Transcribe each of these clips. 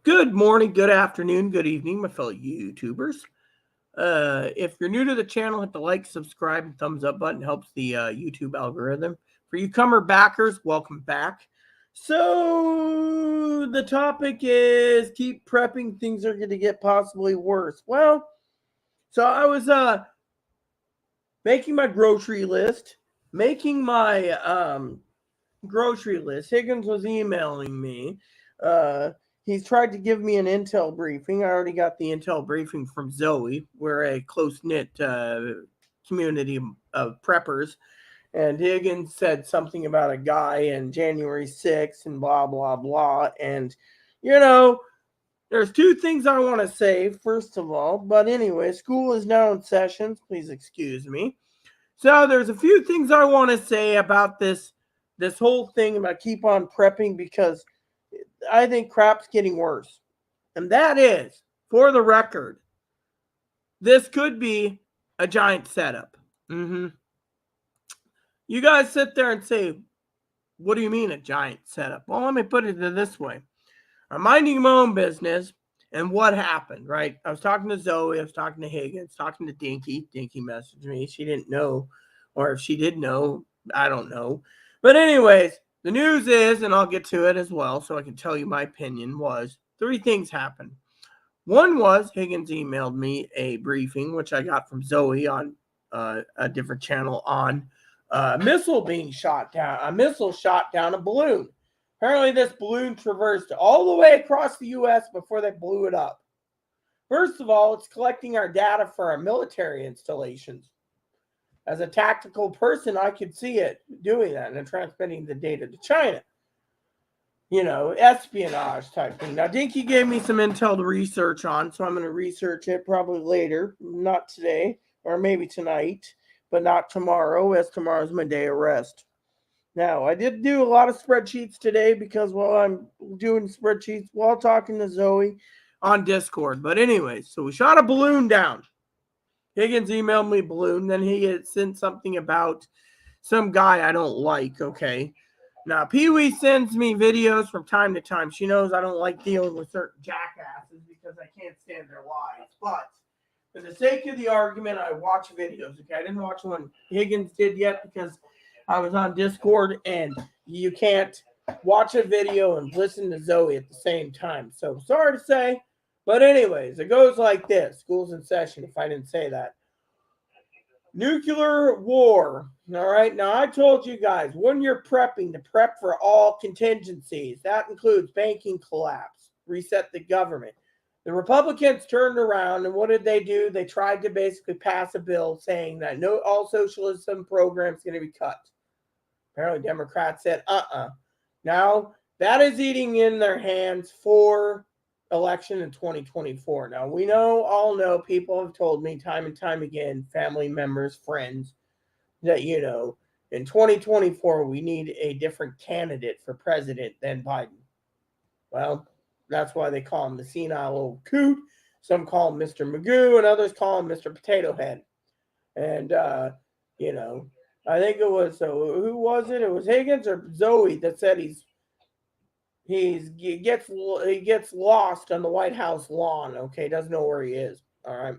Good morning, good afternoon, good evening, my fellow YouTubers. If you're new to the channel, hit the like, subscribe, and thumbs up button. Helps the YouTube algorithm. For you comer backers, welcome back. So the topic is keep prepping. Things are going to get possibly worse. Well, so I was making my grocery list, grocery list. Higgins was emailing me. Uh, he's tried to give me an intel briefing. I already got the intel briefing from Zoe. We're a close knit community of preppers. And Higgins said something about a guy in January 6th and blah, blah, blah. And, you know, there's two things I want to say, first of all. But anyway, school is now in sessions. Please excuse me. So there's a few things I want to say about this whole thing about keep on prepping because I think crap's getting worse. And that is, for the record, this could be a giant setup. You guys sit there and say, what do you mean a giant setup? Well, let me put it this way. I'm minding my own business, and what happened, right? I was talking to Zoe, I was talking to Higgins, talking to Dinky. Dinky messaged me. She didn't know, or if she did know, I don't know. But anyways, the news is, and I'll get to it as well so I can tell you my opinion, was three things happened. One was Higgins emailed me a briefing, which I got from Zoe on a different channel on a missile being shot down. A missile shot down a balloon. Apparently, this balloon traversed all the way across the U.S. before they blew it up. First of all, it's collecting our data for our military installations. As a tactical person, I could see it doing that and transmitting the data to China. You know, espionage type thing. Now, Dinky gave me some intel to research on, so I'm going to research it probably later. Not today, or maybe tonight, but not tomorrow, as tomorrow's my day of rest. Now, I did do a lot of spreadsheets today because while I'm doing spreadsheets while talking to Zoe on Discord. But anyways, so we shot a balloon down. Higgins emailed me a balloon. Then he had sent something about some guy I don't like, okay? Now, Pee-wee sends me videos from time to time. She knows I don't like dealing with certain jackasses because I can't stand their lies. But for the sake of the argument, I watch videos, okay? I didn't watch one Higgins did yet because I was on Discord, and you can't watch a video and listen to Zoe at the same time. So sorry to say, but anyways, it goes like this. School's in session, if I didn't say that. Nuclear war. All right. Now, I told you guys when you're prepping to prep for all contingencies, that includes banking collapse, reset the government. The Republicans turned around, and what did they do? They tried to basically pass a bill saying that all socialism programs going to be cut. Apparently, Democrats said, Now, that is eating in their hands for election in 2024. Now, we all know, people have told me time and time again, family members, friends, that, in 2024, we need a different candidate for president than Biden. Well, that's why they call him the senile old coot. Some call him Mr. Magoo, and others call him Mr. Potato Head. And, I think it was, who was it? It was Higgins or Zoe that said he gets lost on the White House lawn, okay? Doesn't know where he is, all right?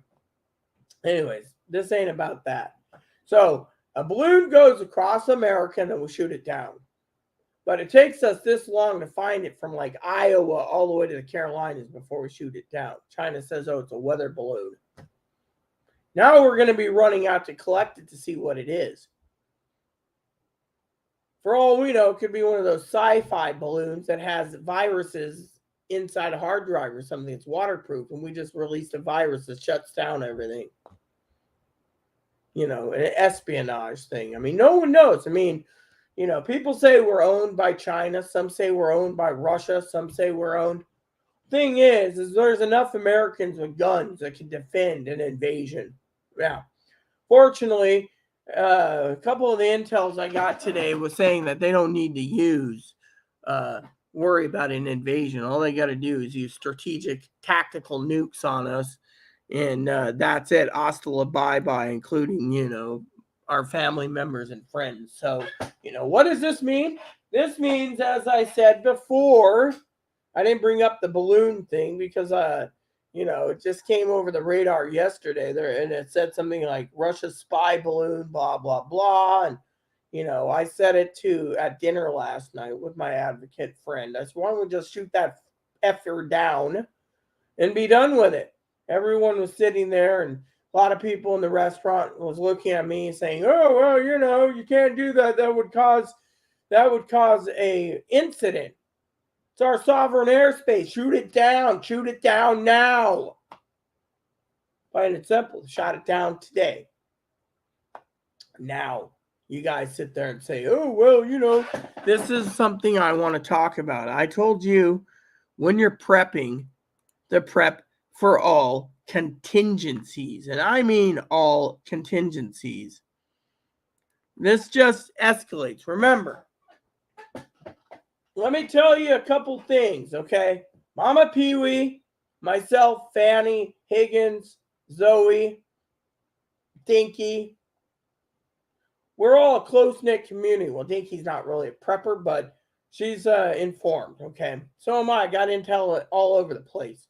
Anyways, this ain't about that. So, a balloon goes across America and then we shoot it down. But it takes us this long to find it from like Iowa all the way to the Carolinas before we shoot it down. China says, it's a weather balloon. Now we're going to be running out to collect it to see what it is. For all we know, it could be one of those sci-fi balloons that has viruses inside a hard drive or something that's waterproof, and we just released a virus that shuts down everything. An espionage thing. I mean, no one knows. I mean, people say we're owned by China. Some say we're owned by Russia. Some say we're owned. Thing is there's enough Americans with guns that can defend an invasion. Yeah. Fortunately, a couple of the intels I got today was saying that they don't need to worry about an invasion. All they got to do is use strategic tactical nukes on us, and that's it. Hasta la bye-bye, including, our family members and friends. So, what does this mean? This means, as I said before, I didn't bring up the balloon thing because it just came over the radar yesterday there, and it said something like Russia's spy balloon, blah blah blah, and I said it too at dinner last night with my advocate friend. I said, why don't we just shoot that effer down and be done with it? Everyone was sitting there, and a lot of people in the restaurant was looking at me saying, "Oh well, you can't do that. That would cause a incident. It's our sovereign airspace. Shoot it down. Shoot it down now." Plain and simple. Shot it down today. Now, you guys sit there and say, "Oh, well, this is something I want to talk about." I told you when you're prepping, the prep for all contingencies. And I mean all contingencies. This just escalates. Remember, let me tell you a couple things, okay? Mama Pee Wee, myself, Fanny, Higgins, Zoe, Dinky, we're all a close-knit community. Well, Dinky's not really a prepper, but she's informed, okay? So am I. Got intel all over the place.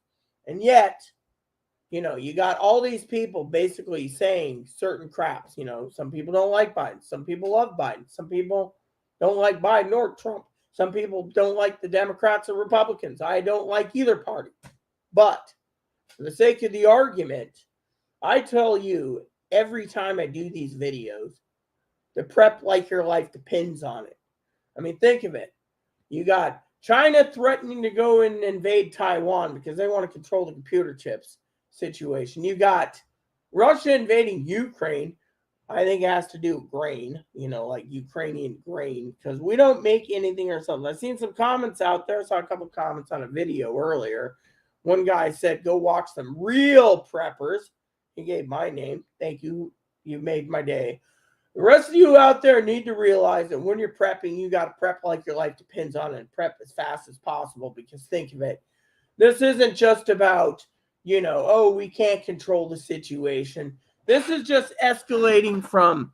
And yet, you got all these people basically saying certain craps. Some people don't like Biden. Some people love Biden. Some people don't like Biden or Trump. Some people don't like the Democrats or Republicans. I don't like either party. But for the sake of the argument, I tell you every time I do these videos, the prep like your life depends on it. I mean, think of it. You got China threatening to go and invade Taiwan because they want to control the computer chips situation. You got Russia invading Ukraine. I think it has to do with grain, like Ukrainian grain, because we don't make anything ourselves. I've seen some comments out there. I saw a couple comments on a video earlier. One guy said, go watch some real preppers. He gave my name. Thank you. You made my day. The rest of you out there need to realize that when you're prepping, you got to prep like your life depends on it, and prep as fast as possible, because think of it. This isn't just about, we can't control the situation. This is just escalating from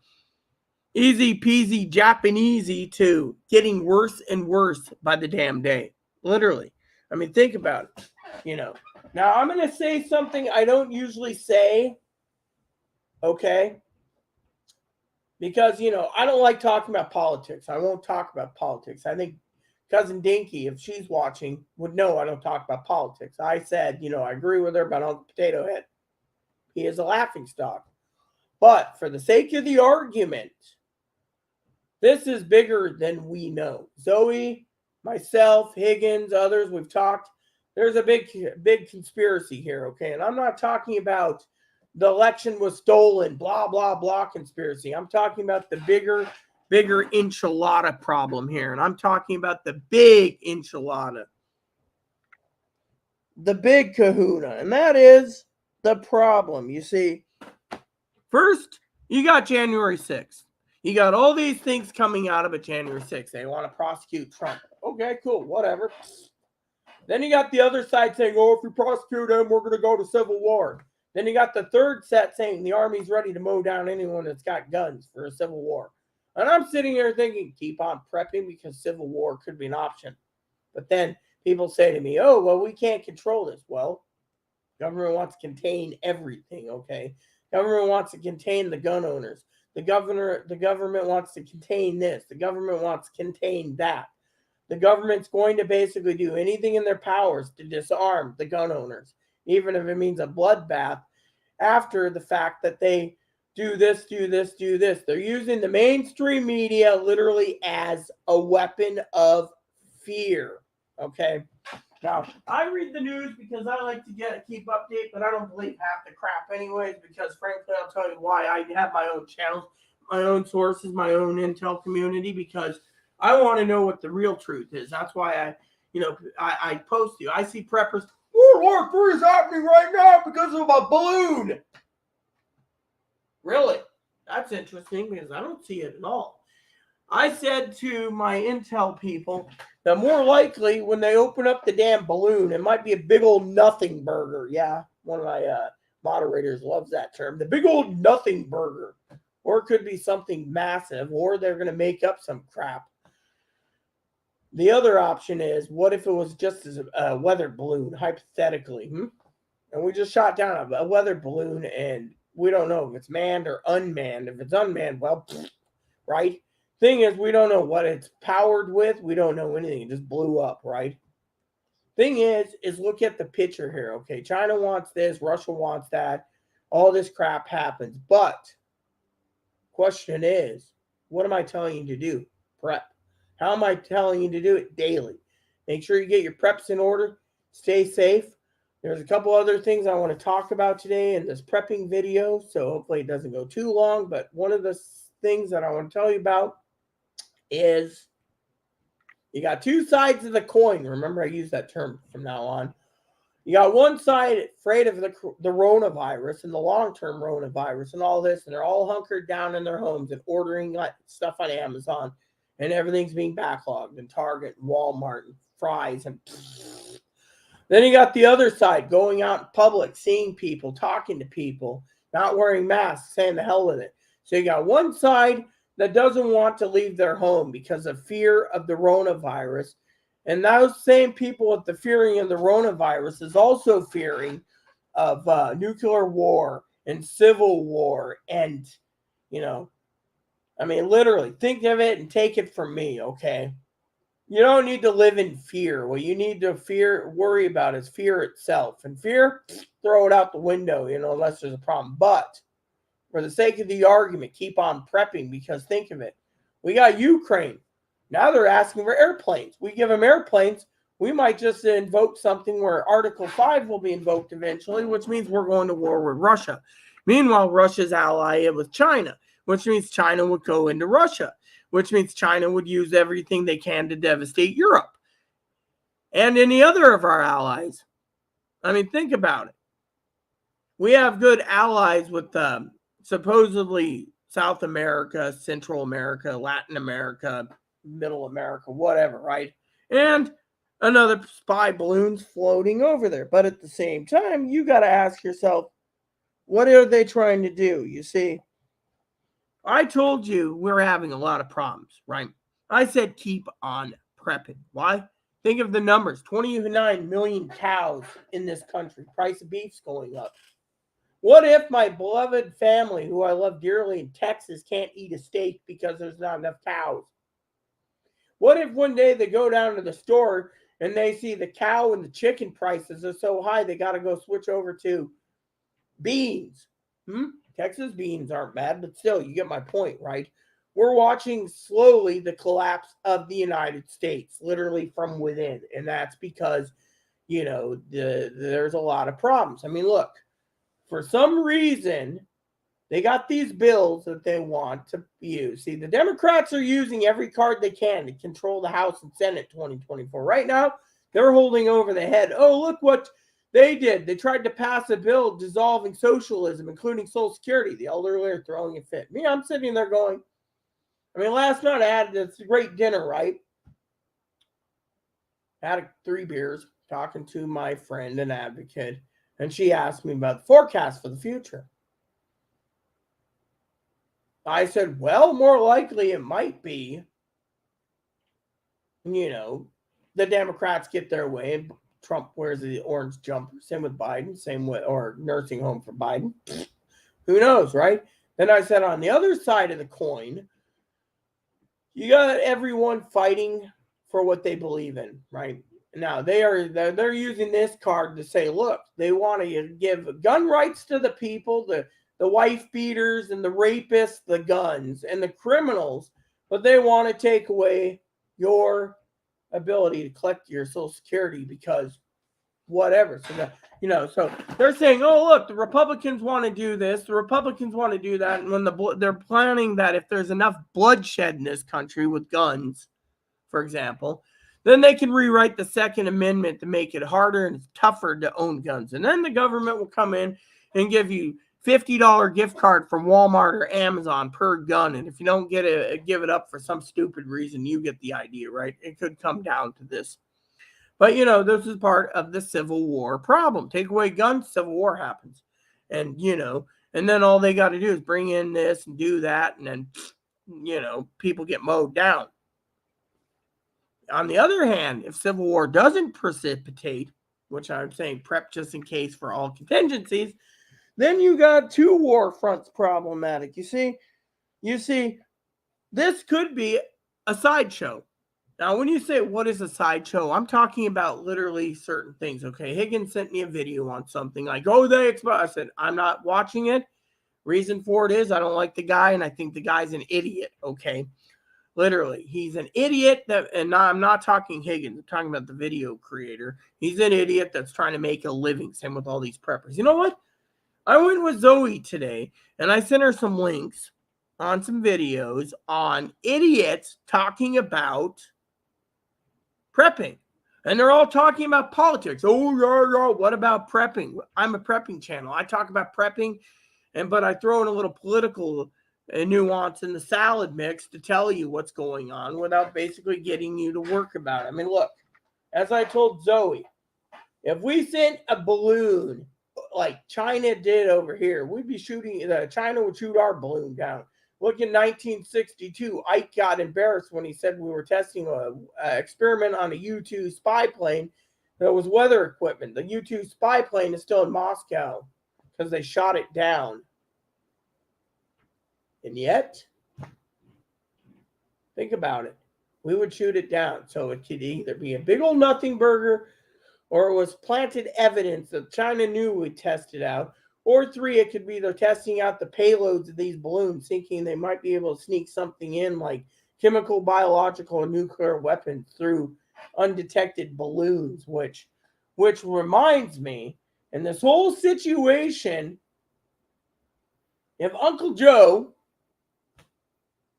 easy peasy Japanesey to getting worse and worse by the damn day. Literally. I mean, think about it. Now, I'm going to say something I don't usually say, okay? Because, I don't like talking about politics. I won't talk about politics. I think Cousin Dinky, if she's watching, would know I don't talk about politics. I said, I agree with her about Uncle Potato Head. He is a laughingstock. But for the sake of the argument, this is bigger than we know. Zoe, myself, Higgins, others, we've talked. There's a big conspiracy here, okay? And I'm not talking about the election was stolen, blah, blah, blah conspiracy. I'm talking about the bigger enchilada problem here. And I'm talking about the big enchilada. The big kahuna. And that is the problem. You see, first, you got January 6th. You got all these things coming out of it January 6th. They want to prosecute Trump. Okay, cool, whatever. Then you got the other side saying, if you prosecute him, we're going to go to civil war. Then you got the third set saying the army's ready to mow down anyone that's got guns for a civil war. And I'm sitting here thinking, keep on prepping because civil war could be an option. But then people say to me, we can't control this. Well, government wants to contain everything, okay? Government wants to contain the gun owners. The government wants to contain this. The government wants to contain that. The government's going to basically do anything in their powers to disarm the gun owners, even if it means a bloodbath after the fact that they do this. They're using the mainstream media literally as a weapon of fear, okay? Now, I read the news because I like to keep update, but I don't believe half the crap anyways, because frankly, I'll tell you why. I have my own channels, my own sources, my own intel community, because I want to know what the real truth is. That's why I post you. I see preppers, World War III is happening right now because of a balloon. Really? That's interesting because I don't see it at all. I said to my intel people that more likely when they open up the damn balloon, it might be a big old nothing burger. Yeah, one of my moderators loves that term. The big old nothing burger. Or it could be something massive, or they're going to make up some crap. The other option is, what if it was just as a weather balloon, hypothetically? And we just shot down a weather balloon, and we don't know if it's manned or unmanned. If it's unmanned, well, right? Thing is, we don't know what it's powered with. We don't know anything. It just blew up, right? Thing is look at the picture here, okay? China wants this, Russia wants that. All this crap happens. But question is, what am I telling you to do? Prep. How am I telling you to do it? Daily. Make sure you get your preps in order. Stay safe. There's a couple other things I want to talk about today in this prepping video, so hopefully it doesn't go too long. But one of the things that I want to tell you about is you got two sides of the coin. Remember, I use that term from now on. You got one side afraid of the coronavirus and the long-term coronavirus and all this, and they're all hunkered down in their homes and ordering stuff on Amazon, and everything's being backlogged in Target and Walmart and Fry's. And then you got the other side going out in public, seeing people, talking to people, not wearing masks, saying the hell with it. So you got one side that doesn't want to leave their home because of fear of the coronavirus. And those same people with the fearing of the coronavirus is also fearing of nuclear war and civil war. And, literally, think of it and take it from me, okay? You don't need to live in fear. What you need to worry about is fear itself. And fear, throw it out the window, unless there's a problem. But for the sake of the argument, keep on prepping, because think of it. We got Ukraine. Now they're asking for airplanes. We give them airplanes. We might just invoke something where Article 5 will be invoked eventually, which means we're going to war with Russia. Meanwhile, Russia's allied with China, which means China would go into Russia, which means China would use everything they can to devastate Europe and any other of our allies. Think about it. We have good allies with supposedly South America, Central America, Latin America, Middle America, whatever, right? And another spy balloon's floating over there. But at the same time, you got to ask yourself, what are they trying to do? You see, I told you we're having a lot of problems, right? I said keep on prepping. Why? Think of the numbers. 29 million cows in this country. Price of beef's going up. What if my beloved family, who I love dearly in Texas, can't eat a steak because there's not enough cows? What if one day they go down to the store and they see the cow and the chicken prices are so high they got to go switch over to beans? Texas beans aren't bad, but still, you get my point, right? We're watching slowly the collapse of the United States, literally from within. And that's because, there's a lot of problems. Look, for some reason, they got these bills that they want to use. See, the Democrats are using every card they can to control the House and Senate 2024. Right now, they're holding over the head. Oh, look what they did. They tried to pass a bill dissolving socialism, including Social Security. The elderly are throwing a fit. Me, I'm sitting there going, last night I had this great dinner, right? Had 3 beers, talking to my friend, an advocate, and she asked me about the forecast for the future. I said, well, more likely it might be, the Democrats get their way and Trump wears the orange jumper. Same with Biden, or nursing home for Biden. Who knows, right? Then I said, on the other side of the coin, you got everyone fighting for what they believe in, right? Now they're using this card to say, look, they want to give gun rights to the people, the wife beaters and the rapists, the guns and the criminals, but they want to take away your ability to collect your Social Security because whatever. So so they're saying, oh, look, the Republicans want to do this, the Republicans want to do that, and when they're planning that if there's enough bloodshed in this country with guns, for example, then they can rewrite the Second Amendment to make it harder and tougher to own guns. And then the government will come in and give you $50 gift card from Walmart or Amazon per gun. And if you don't give it up for some stupid reason, you get the idea, right? It could come down to this. But, this is part of the Civil War problem. Take away guns, Civil War happens. And, and then all they got to do is bring in this and do that. And then, people get mowed down. on the other hand, if civil war doesn't precipitate, which I'm saying prep just in case for all contingencies, then you got two war fronts problematic. You see, this could be a sideshow. Now, when you say what is a sideshow, I'm talking about literally certain things. Okay, Higgins sent me a video on something like, oh, they expose. I said, I'm not watching it. Reason for it is I don't like the guy, and I think the guy's an idiot. Okay, literally, he's an idiot. I'm not talking Higgins. I'm talking about the video creator. He's an idiot that's trying to make a living. Same with all these preppers. You know what? I went with Zoe today, and I sent her some links on some videos on idiots talking about prepping. And they're all talking about politics. Oh, yeah. What about prepping? I'm a prepping channel. I talk about prepping, but I throw in a little political nuance in the salad mix to tell you what's going on without basically getting you to work about it. I mean, look, as I told Zoe, if we sent a balloon like China did over here, we'd be shooting, China would shoot our balloon down. Look, in 1962, Ike got embarrassed when he said we were testing an experiment on a U-2 spy plane that was weather equipment. The U-2 spy plane is still in Moscow because they shot it down. And yet, think about it. We would shoot it down. So it could either be a big old nothing burger, or it was planted evidence that China knew we tested out. Or three, it could be they're testing out the payloads of these balloons, thinking they might be able to sneak something in like chemical, biological, and nuclear weapons through undetected balloons, which reminds me, in this whole situation, if Uncle Joe,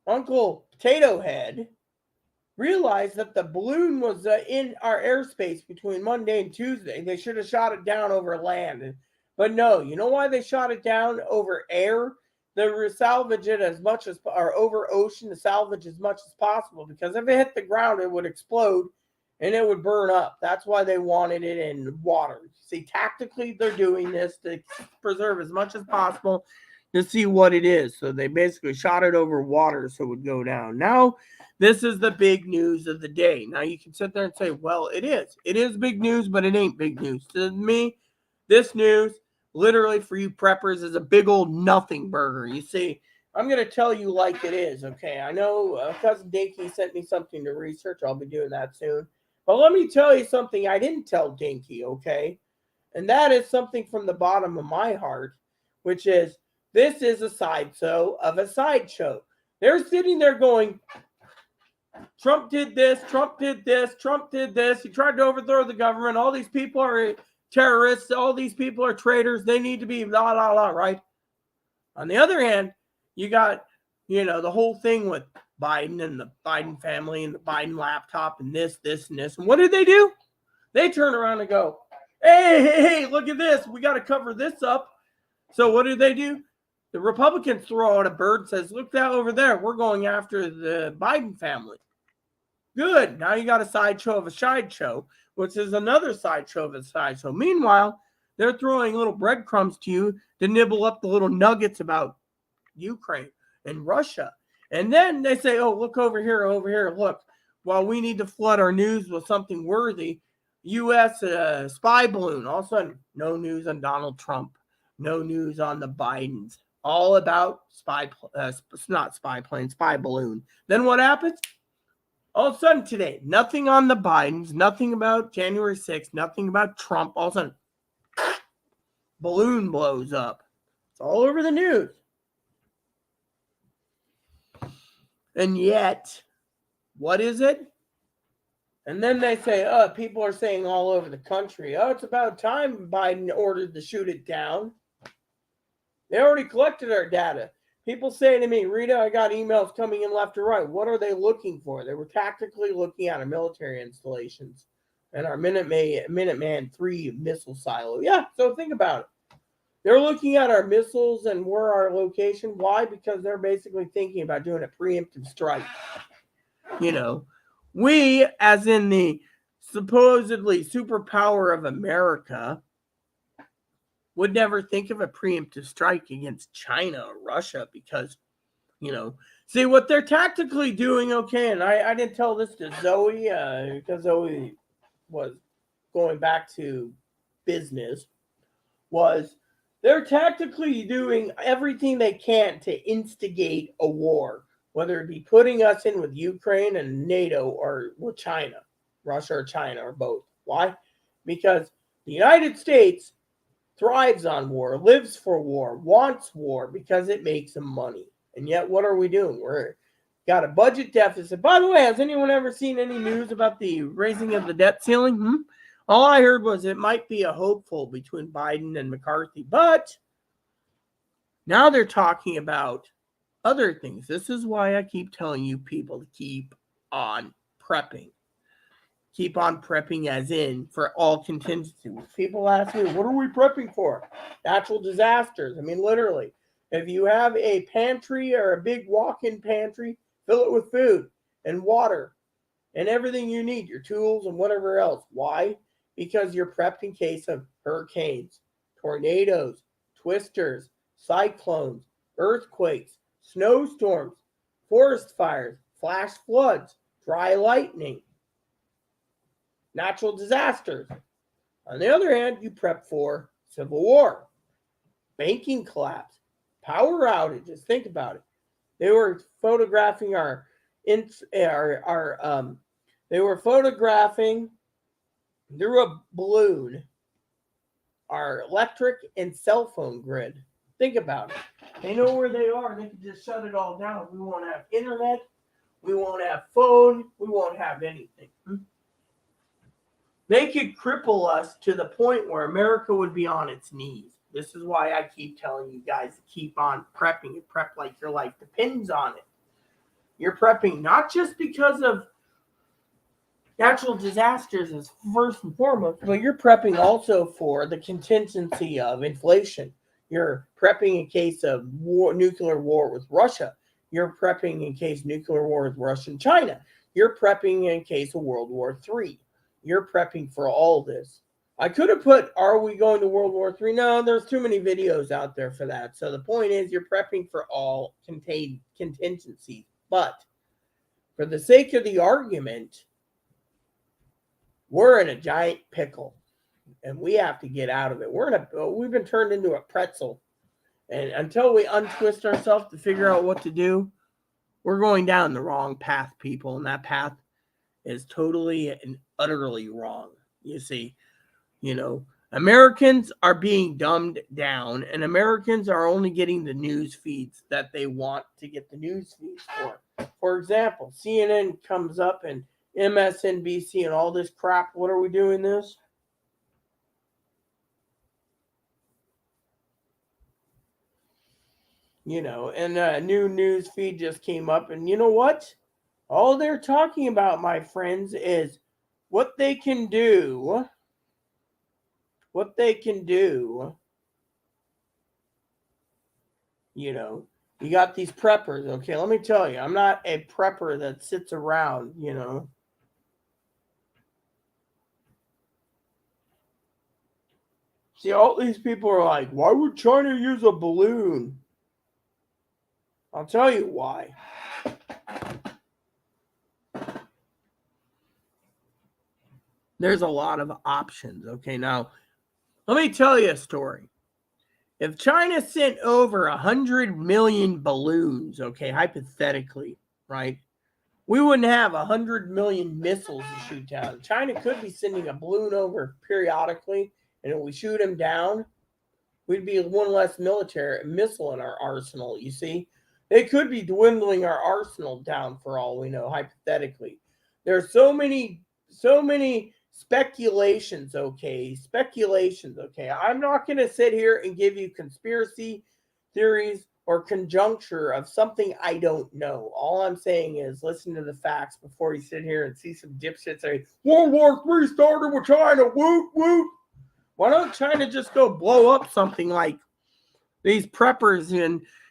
Uncle Potato Head, realized that the balloon was in our airspace between Monday and Tuesday, they should have shot it down over land. But no, you know why they shot it down over air? They were salvage it as much as, or over ocean to salvage as much as possible, because if it hit the ground, it would explode and it would burn up. That's why they wanted it in water. See, tactically, they're doing this to preserve as much as possible to see what it is. So they basically shot it over water so it would go down. Now, this is the big news of the day. Now, you can sit there and say, well, it is. It is big news, but it ain't big news. To me, this news, literally for you preppers, is a big old nothing burger. You see, I'm going to tell you like it is, okay? I know Cousin Dinky sent me something to research. I'll be doing that soon. But let me tell you something I didn't tell Dinky, okay? And that is something from the bottom of my heart, which is, this is a sideshow of a sideshow. They're sitting there going, Trump did this, Trump did this, Trump did this. He tried to overthrow the government. All these people are terrorists. All these people are traitors. They need to be blah, blah, blah, right? On the other hand, you got, the whole thing with Biden and the Biden family and the Biden laptop and this, and this. And what did they do? They turn around and go, hey, look at this. We got to cover this up. So what do? The Republicans throw out a bird and says, look that over there. We're going after the Biden family. Good. Now you got a sideshow of a sideshow, which is another sideshow of a sideshow. Meanwhile, they're throwing little breadcrumbs to you to nibble up the little nuggets about Ukraine and Russia. And then they say, oh, look over here. Look, while we need to flood our news with something worthy, U.S. Spy balloon. All of a sudden, no news on Donald Trump. No news on the Bidens. All about spy balloon. Then what happens? All of a sudden today, nothing on the Bidens, nothing about January 6th, nothing about Trump. All of a sudden, balloon blows up. It's all over the news. And yet, what is it? And then they say, people are saying all over the country, it's about time Biden ordered to shoot it down. They already collected our data. People say to me, Rita, I got emails coming in left or right. What are they looking for? They were tactically looking at our military installations and our Minuteman 3 missile silo. Yeah, so think about it. They're looking at our missiles and where our location. Why? Because they're basically thinking about doing a preemptive strike. We, as in the supposedly superpower of America, would never think of a preemptive strike against China or Russia because, See what they're tactically doing, okay, and I didn't tell this to Zoe because Zoe was going back to business, was they're tactically doing everything they can to instigate a war, whether it be putting us in with Ukraine and NATO or with China, Russia or China or both. Why? Because the United States thrives on war, lives for war, wants war because it makes them money. And yet, what are we doing? We're got a budget deficit. By the way, has anyone ever seen any news about the raising of the debt ceiling? All I heard was it might be a hopeful between Biden and McCarthy, but now they're talking about other things. This is why I keep telling you people to keep on prepping. Keep on prepping as in for all contingencies. People ask me, what are we prepping for? Natural disasters. I mean, literally. If you have a pantry or a big walk-in pantry, fill it with food and water and everything you need, your tools and whatever else. Why? Because you're prepped in case of hurricanes, tornadoes, twisters, cyclones, earthquakes, snowstorms, forest fires, flash floods, dry lightning, natural disasters. On the other hand, you prep for civil war, banking collapse, power outages. Think about it. They were photographing they were photographing through a balloon our electric and cell phone grid. Think about it. They know where they are. They can just shut it all down. We won't have internet. We won't have phone. We won't have anything. They could cripple us to the point where America would be on its knees. This is why I keep telling you guys to keep on prepping. You prep like your life depends on it. You're prepping not just because of natural disasters as first and foremost, but you're prepping also for the contingency of inflation. You're prepping in case of nuclear war with Russia. You're prepping in case nuclear war with Russia and China. You're prepping in case of World War III. You're prepping for all this. I could have put, are we going to World War III? No, there's too many videos out there for that. So the point is you're prepping for all contingencies. But for the sake of the argument, we're in a giant pickle. And we have to get out of it. We've been turned into a pretzel. And until we untwist ourselves to figure out what to do, we're going down the wrong path, people. And that path is totally and utterly wrong. You see, Americans are being dumbed down, and Americans are only getting the news feeds that they want to get the news feeds for. For example, CNN comes up and MSNBC and all this crap. What are we doing this? And a new news feed just came up, and you know what? All they're talking about, my friends, is what they can do. What they can do. You got these preppers. Okay, let me tell you, I'm not a prepper that sits around, See, all these people are like, why would China use a balloon? I'll tell you why. There's a lot of options. Okay, now let me tell you a story. If China sent over 100 million balloons, okay, hypothetically, right, we wouldn't have 100 million missiles to shoot down. China could be sending a balloon over periodically, and if we shoot them down, we'd be one less military missile in our arsenal, you see. They could be dwindling our arsenal down for all we know, hypothetically. There's so many speculations, okay? I'm not going to sit here and give you conspiracy theories or conjuncture of something I don't know. All I'm saying is listen to the facts before you sit here and see some dipshits say, World War III started with China, woot, woot. Why don't China just go blow up something like these preppers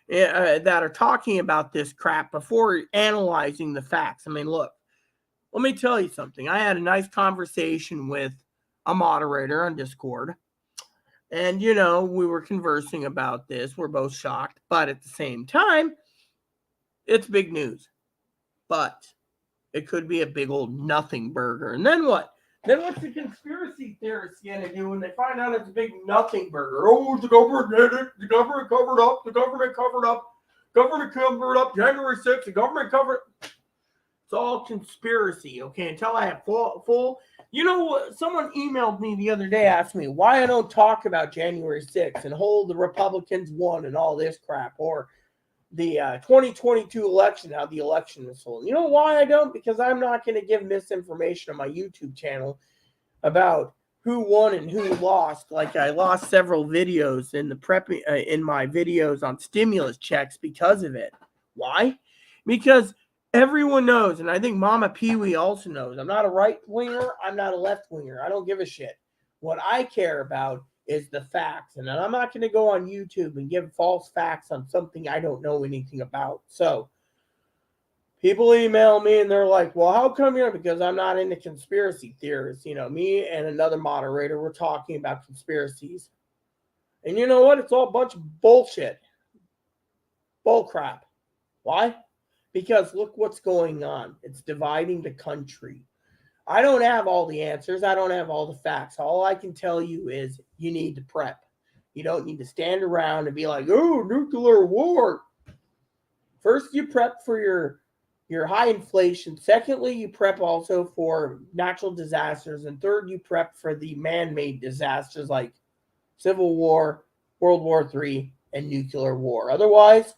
that are talking about this crap before analyzing the facts? I mean, look, let me tell you something. I had a nice conversation with a moderator on Discord. And, we were conversing about this. We're both shocked. But at the same time, it's big news. But it could be a big old nothing burger. And then what? Then what's the conspiracy theorists going to do when they find out it's a big nothing burger? Oh, the government did it. The government covered up. The government covered up. Government covered up January 6th. The government covered. It's all conspiracy, okay? Until I have full. You know what? Someone emailed me the other day, asked me why I don't talk about January 6th and the Republicans won and all this crap, or the 2022 election, how the election was sold. You know why I don't? Because I'm not going to give misinformation on my YouTube channel about who won and who lost. Like I lost several videos in the in my videos on stimulus checks because of it. Why? Because everyone knows, and I think Mama Pee-wee also knows, I'm not a right-winger, I'm not a left-winger. I don't give a shit. What I care about is the facts. And I'm not going to go on YouTube and give false facts on something I don't know anything about. So people email me and they're like, well, how come you're, because I'm not into conspiracy theories. You know, me and another moderator were talking about conspiracies. And you know what? It's all a bunch of bullshit. Bull crap. Why? Because look what's going on. It's dividing the country. I don't have all the answers. I don't have all the facts. All I can tell you is you need to prep. You don't need to stand around and be like, oh, nuclear war. First, you prep for your high inflation. Secondly, you prep also for natural disasters. And third, you prep for the man-made disasters like Civil War, World War III, and nuclear war. Otherwise,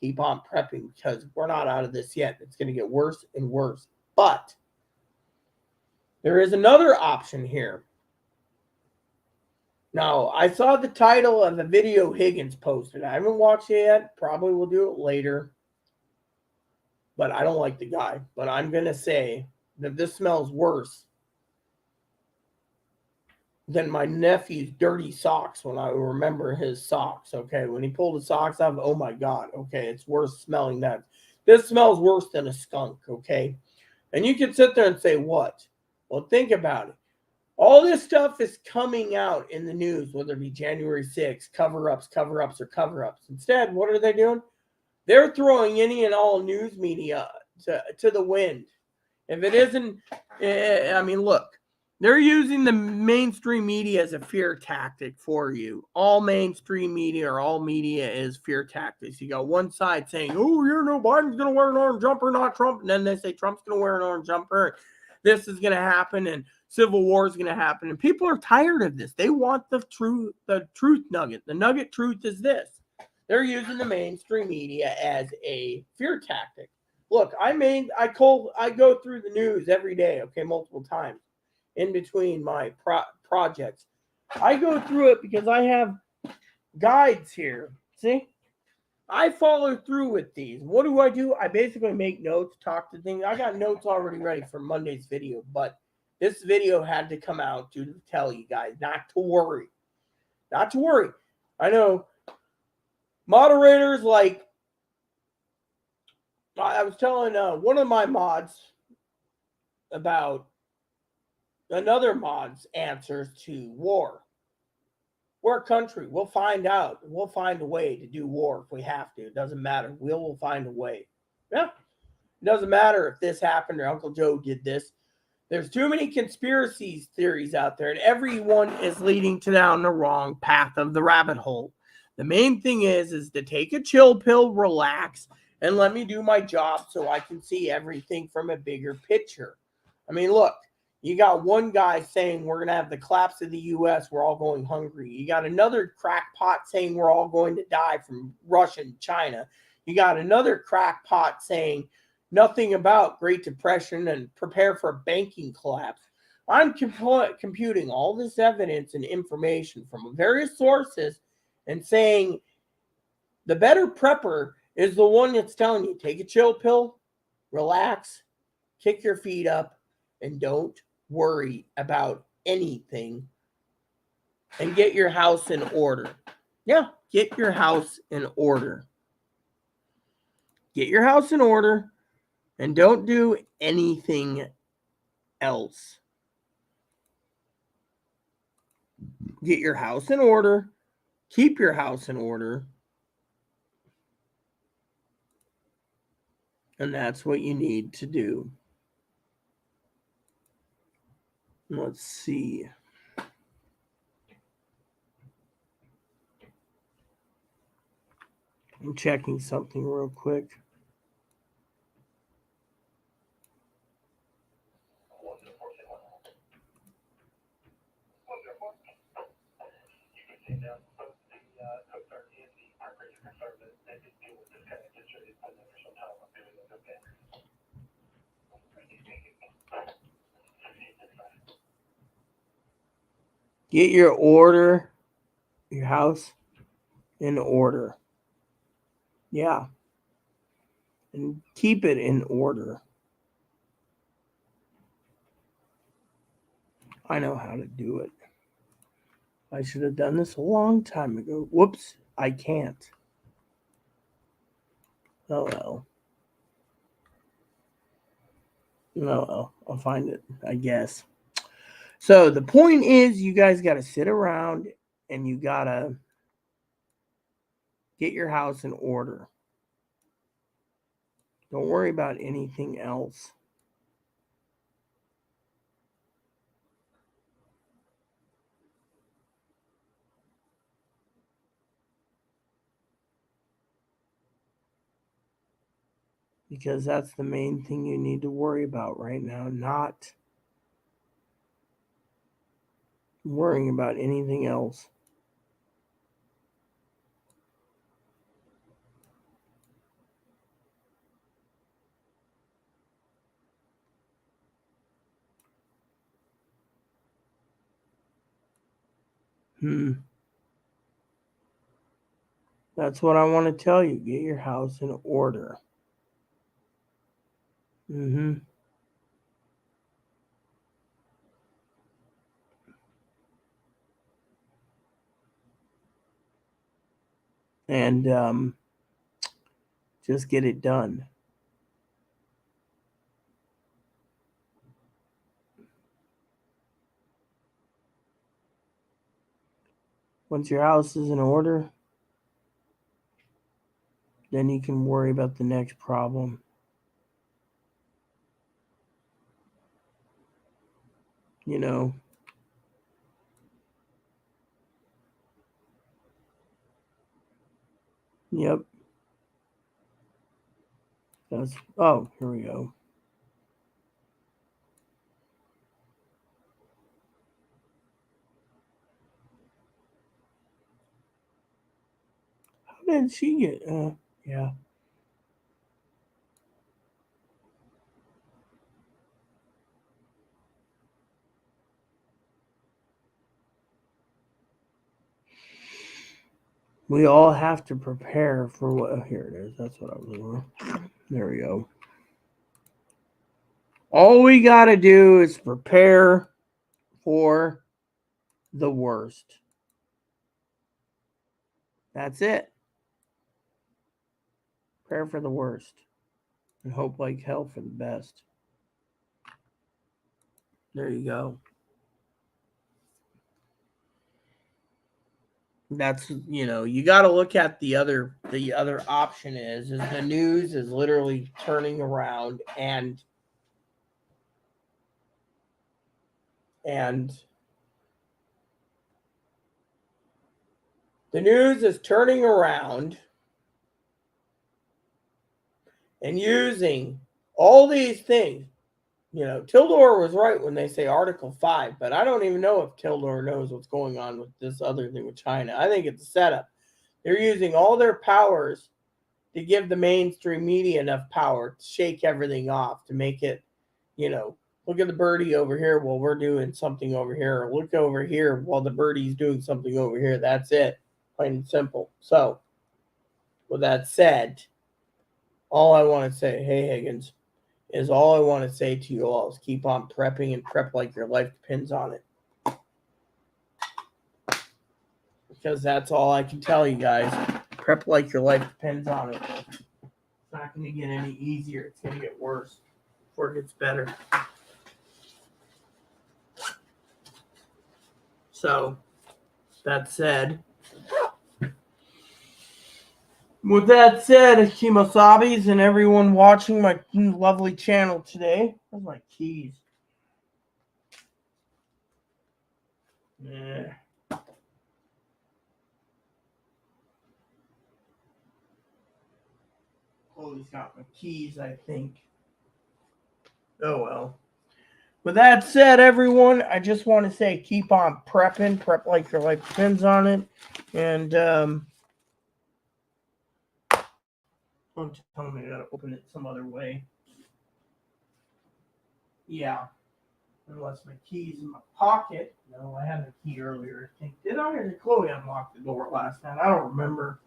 keep on prepping because we're not out of this yet. It's going to get worse and worse. But there is another option here. Now, I saw the title of a video Higgins posted. I haven't watched it yet. Probably will do it later. But I don't like the guy. But I'm going to say that this smells worse than my nephew's dirty socks when I remember his socks. Okay, when he pulled his socks off, oh my God. Okay, it's worse smelling that. This smells worse than a skunk. Okay, and you can sit there and say, what? Well, think about it. All this stuff is coming out in the news, whether it be January 6th, cover-ups, or cover-ups. Instead, what are they doing? They're throwing any and all news media to the wind. If it isn't, I mean, look, they're using the mainstream media as a fear tactic for you. All mainstream media or all media is fear tactics. You got one side saying, oh, you know, Biden's going to wear an orange jumper, not Trump. And then they say Trump's going to wear an orange jumper. This is going to happen and civil war is going to happen. And people are tired of this. They want the truth nugget. The nugget truth is this. They're using the mainstream media as a fear tactic. Look, I go through the news every day, okay, multiple times in between my projects. I go through it because I have guides here. See? I follow through with these. What do? I basically make notes, talk to things. I got notes already ready for Monday's video, but this video had to come out to tell you guys not to worry. Not to worry. I know moderators like, I was telling one of my mods about another mod's answers to war. We're a country. We'll find out. We'll find a way to do war if we have to. It doesn't matter. We'll find a way. Yeah. It doesn't matter if this happened or Uncle Joe did this. There's too many conspiracy theories out there, and everyone is leading down the wrong path of the rabbit hole. The main thing is to take a chill pill, relax, and let me do my job so I can see everything from a bigger picture. I mean, look, you got one guy saying we're going to have the collapse of the U.S., we're all going hungry. You got another crackpot saying we're all going to die from Russia and China. You got another crackpot saying nothing about Great Depression and prepare for a banking collapse. I'm computing all this evidence and information from various sources and saying the better prepper is the one that's telling you, take a chill pill, relax, kick your feet up, and don't worry about anything and get your house in order. Yeah, get your house in order. Get your house in order and don't do anything else. Get your house in order. Keep your house in order. And that's what you need to do. Let's see. I'm checking something real quick. Get your house in order. Yeah. And keep it in order. I know how to do it. I should have done this a long time ago. Whoops, I can't. Oh well. Oh well, I'll find it, I guess. So the point is, you guys got to sit around and you got to get your house in order. Don't worry about anything else. Because that's the main thing you need to worry about right now, not worrying about anything else. That's what I want to tell you. Get your house in order. And just get it done. Once your house is in order, then you can worry about the next problem. You know. Yep. Oh, here we go. How did she get? Yeah. We all have to prepare for what. Oh, here it is. That's what I was doing. There we go. All we got to do is prepare for the worst. That's it. Prepare for the worst and hope like hell for the best. There you go. That's, you got to look at the other option is the news is literally turning around and the news is turning around and using all these things. Tildor was right when they say Article 5, but I don't even know if Tildor knows what's going on with this other thing with China. I think it's a setup. They're using all their powers to give the mainstream media enough power to shake everything off, to make it, look at the birdie over here while we're doing something over here, or look over here while the birdie's doing something over here. That's it. Plain and simple. So, with that said, all I want to say, hey, Higgins, is all I want to say to you all is keep on prepping and prep like your life depends on it. Because that's all I can tell you guys. Prep like your life depends on it. It's not going to get any easier. It's going to get worse before it gets better. So, that said, With that said, Kimosabis and everyone watching my lovely channel today. Where's my keys? Yeah. Chloe's got my keys, I think. Oh well. With that said, everyone, I just want to say keep on prepping. Prep like your life depends on it. And don't tell me I gotta open it some other way. Yeah. Unless my key's in my pocket. No, I had a key earlier. I think. Did I or did Chloe unlock the door last night? I don't remember.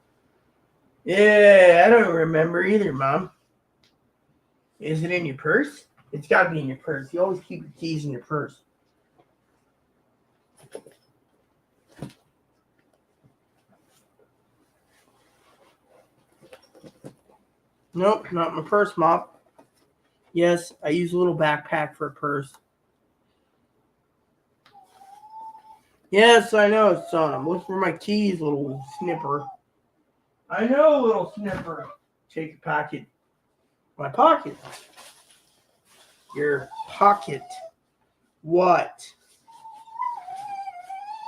Yeah, I don't remember either, Mom. Is it in your purse? It's got to be in your purse. You always keep your keys in your purse. Nope, not my purse, Mom. Yes, I use a little backpack for a purse. Yes, I know, son. I'm looking for my keys, little snipper. I know, little snipper. Take your pocket. My pocket. Your pocket. What?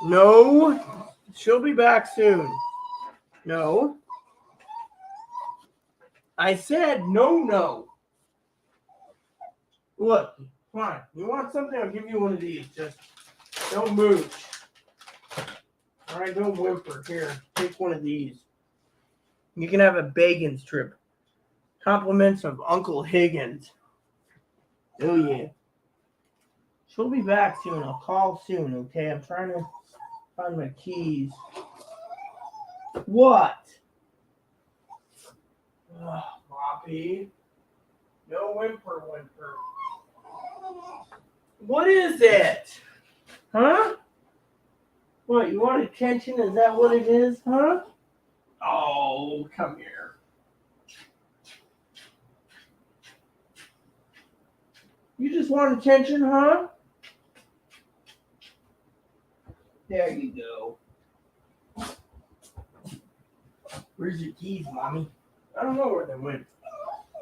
No. She'll be back soon. No. I said no. Look, fine. You want something? I'll give you one of these. Just don't move. All right, don't whimper. Here, take one of these. You can have a bacon strip. Compliments of Uncle Higgins. Oh, yeah. She'll be back soon. I'll call soon, okay? I'm trying to find my keys. What? Oh, Poppy. No whimper. What is it? Huh? What, you want attention? Is that what it is? Huh? Oh, come here. You just want attention, huh? There you go. Where's your keys, Mommy? I don't know where they went.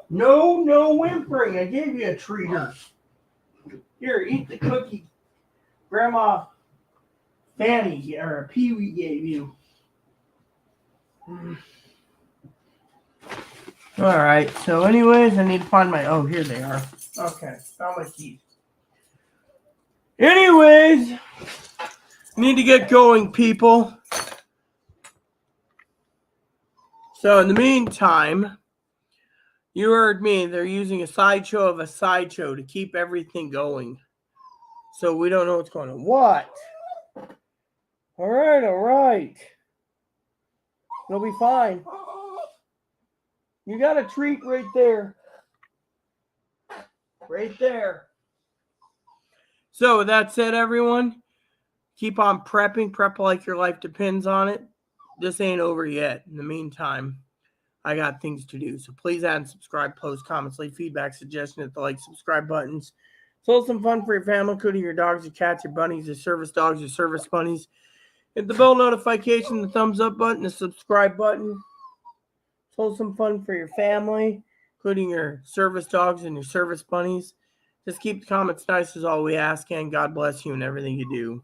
No whimpering. I gave you a treater. Here, eat the cookie. Grandma Fanny or Pee Wee gave you. All right. So, anyways, I need to find my. Oh, here they are. Okay, found my keys. Anyways, need to get going, people. So, in the meantime, you heard me. They're using a sideshow of a sideshow to keep everything going. So we don't know what's going on. What? All right. It'll be fine. You got a treat right there. Right there. So with that said, everyone, keep on prepping. Prep like your life depends on it. This ain't over yet. In the meantime, I got things to do. So please add and subscribe, post, comments, leave feedback, suggestions at the like, subscribe buttons. So some fun for your family, including your dogs, your cats, your bunnies, your service dogs, your service bunnies. Hit the bell notification, the thumbs up button, the subscribe button. So some fun for your family, including your service dogs and your service bunnies. Just keep the comments nice is all we ask, and God bless you in everything you do.